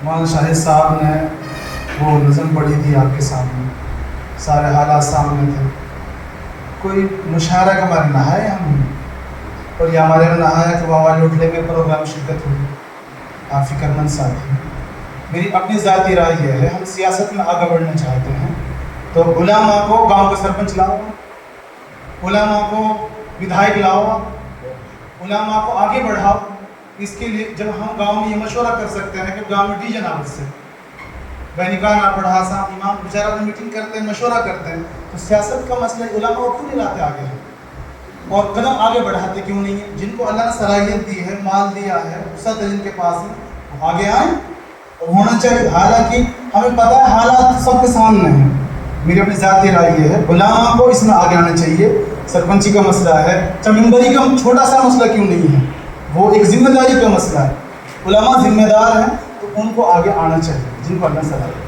مولانا شاہد صاحب نے وہ نظم پڑھی تھی آپ کے سامنے، سارے حالات سامنے تھے، کوئی مشاعرہ کا ہمارے نہ ہے ہم، اور یہ ہمارے میں نہ ہے کہ وہ والے اٹھنے میں پروگرام شرکت ہوئی. آپ فکر مند ساتھی، میری اپنی ذاتی رائے یہ ہے، ہم سیاست میں آگے بڑھنا چاہتے ہیں تو علماء کو گاؤں کا سرپنچ لاؤ، علماء کو ودھائک لاؤ، علماء کو آگے بڑھاؤ. اس کے لیے جب ہم گاؤں میں یہ مشورہ کر سکتے ہیں کہ گاؤں میں ڈی جناب سے بہنکار نہ پڑھا سا امام بیچارہ میٹنگ کرتے ہیں، مشورہ کرتے ہیں، تو سیاست کا مسئلہ علماء کو کیوں نہیں لاتے آگے اور قدم آگے بڑھاتے کیوں نہیں ہیں؟ جن کو اللہ نے صلاحیت دی ہے، مال دیا ہے، وسعت ہے جن کے پاس ہے، وہ آگے آئیں اور ہونا چاہیے. حالانکہ ہمیں پتہ ہے حالات سب کے سامنے ہیں. میری اپنی ذاتی رائے یہ ہے علماء کو اس میں آگے آنا چاہیے. سرپنچی کا مسئلہ ہے، چمنبری کا چھوٹا سا مسئلہ کیوں نہیں ہے، وہ ایک ذمہ داری کا مسئلہ ہے. علماء ذمہ دار ہیں تو ان کو آگے آنا چاہیے جن کو اللہ صلاحیت.